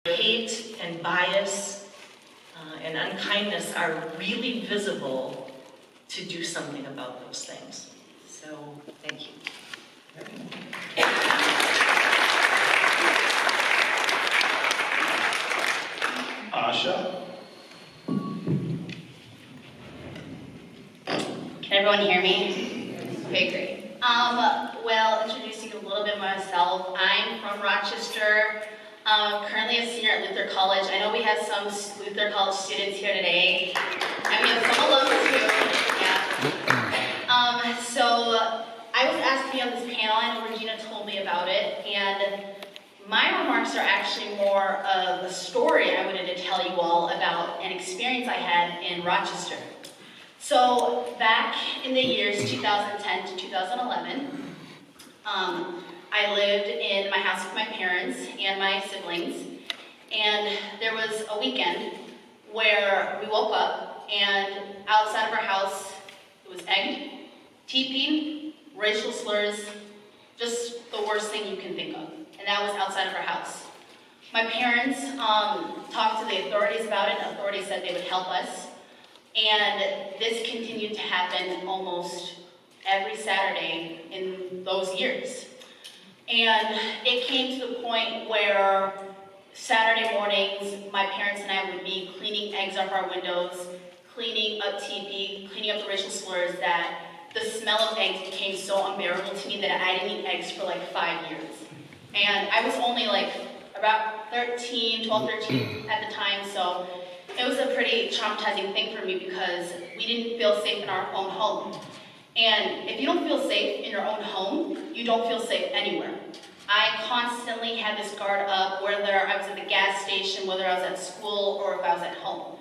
Hate and bias and unkindness are really visible to do something about those things. So, thank you. Asha? Can everyone hear me? Okay, great. Well, introducing a little bit of myself. I'm from Rochester, currently a senior at Luther College. I know we have some Luther College students here today. And we have some alums too. Yeah. So I was asked to be on this panel. I know Regina told me about it. And my remarks are actually more of a story I wanted to tell you all about an experience I had in Rochester. So back in the years 2010 to 2011, I lived in my house with my parents and my siblings, and there was a weekend where we woke up and outside of our house it was egged, TP'd, racial slurs, just the worst thing you can think of, and that was outside of our house. My parents talked to the authorities about it, and the authorities said they would help us. And this continued to happen almost every Saturday in those years. And it came to the point where Saturday mornings, my parents and I would be cleaning eggs off our windows, cleaning up TP, cleaning up the racial slurs, that the smell of eggs became so unbearable to me that I didn't eat eggs for like 5 years. And I was only like about 12, 13 at the time, so it was a pretty traumatizing thing for me because we didn't feel safe in our own home. And if you don't feel safe in your own home, you don't feel safe anywhere. I constantly had this guard up, whether I was at the gas station, whether I was at school, or if I was at home.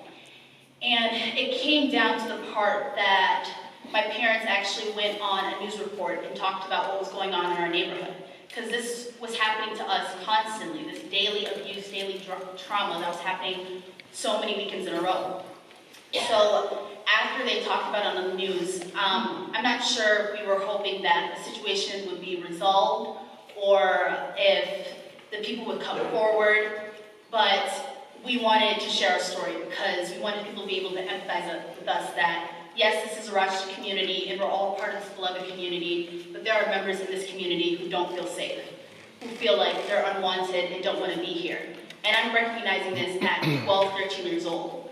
And it came down to the part that my parents actually went on a news report and talked about what was going on in our neighborhood. Because this was happening to us constantly, this daily abuse, daily trauma that was happening so many weekends in a row. So after they talked about it on the news, I'm not sure if we were hoping that the situation would be resolved or if the people would come forward, but we wanted to share our story because we wanted people to be able to empathize with us that yes, this is a Rochester community and we're all part of this beloved community, but there are members in this community who don't feel safe, who feel like they're unwanted and don't want to be here. And I'm recognizing this at 12, 13 years old.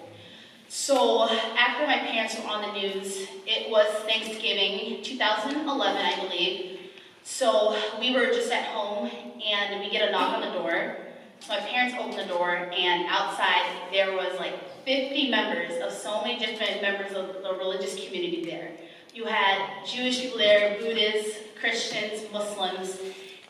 So after my parents were on the news, it was Thanksgiving, 2011, I believe. So we were just at home and we get a knock on the door. So my parents opened the door and outside there was like 50 members of so many different members of the religious community there. You had Jewish people there, Buddhists, Christians, Muslims,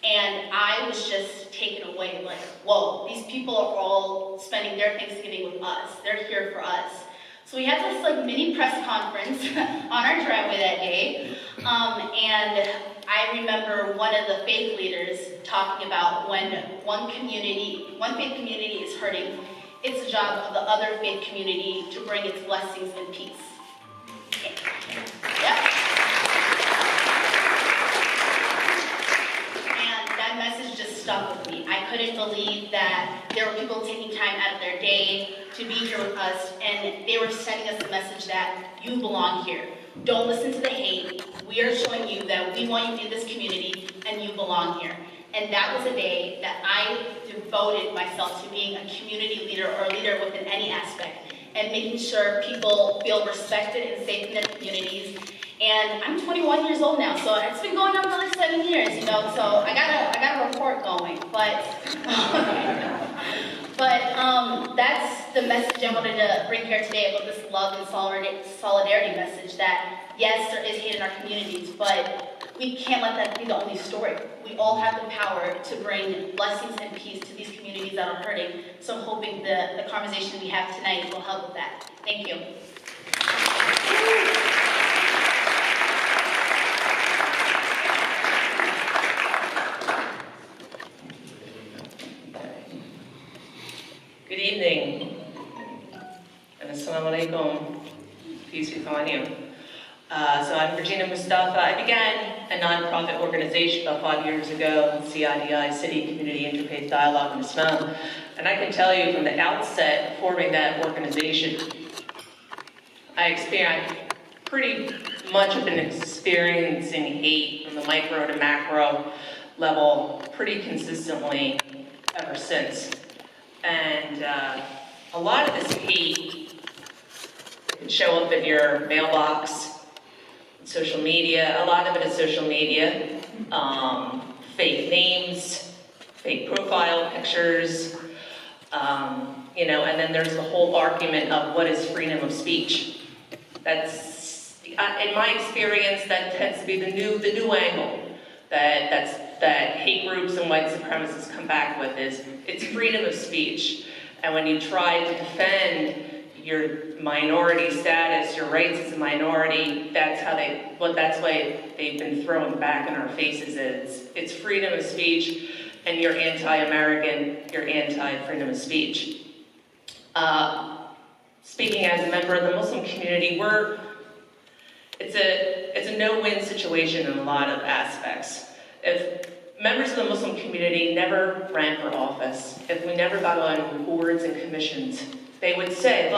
and I was just taken away, like, whoa, these people are all spending their Thanksgiving with us. They're here for us. So we had this like mini press conference on our driveway that day, and I remember one of the faith leaders talking about when one faith community is hurting, it's the job of the other faith community to bring its blessings and peace. Yep. And that message just stuck with me. I couldn't believe that there were people taking time out of their day to be here with us, and they were sending us a message that you belong here. Don't listen to the hate. We are showing you that we want you in this community and you belong here. And that was a day that I devoted myself to being a community leader or a leader within any aspect and making sure people feel respected and safe in their communities. And I'm 21 years old now, so it's been going on for like 7 years, you know, so I got a report going, but that's the message I wanted to bring here today about this love and solidarity message that, yes, there is hate in our communities, but we can't let that be the only story. We all have the power to bring blessings and peace to these communities that are hurting, so I'm hoping the conversation we have tonight will help with that. Thank you. Good evening, and assalamu alaikum, peace be upon you. So I'm Regina Mustafa. I began a nonprofit organization about 5 years ago, CIDI, City Community Interfaith Dialogue in Islam. And I can tell you from the outset, forming that organization, I experienced pretty much of an experiencing hate from the micro to macro level pretty consistently ever since. And a lot of this hate can show up in your mailbox, social media. A lot of it is social media, fake names, fake profile pictures, you know, and then there's the whole argument of what is freedom of speech. That's, in my experience, that tends to be the new angle that hate groups and white supremacists come back with is it's freedom of speech. And when you try to defend your minority status, your rights as a minority, that's why they've been throwing back in our faces is it's freedom of speech, and you're anti-American, you're anti-freedom of speech. Speaking as a member of the Muslim community, it's a no-win situation in a lot of aspects. If members of the Muslim community never ran for office, if we never got on boards and commissions, they would say, look,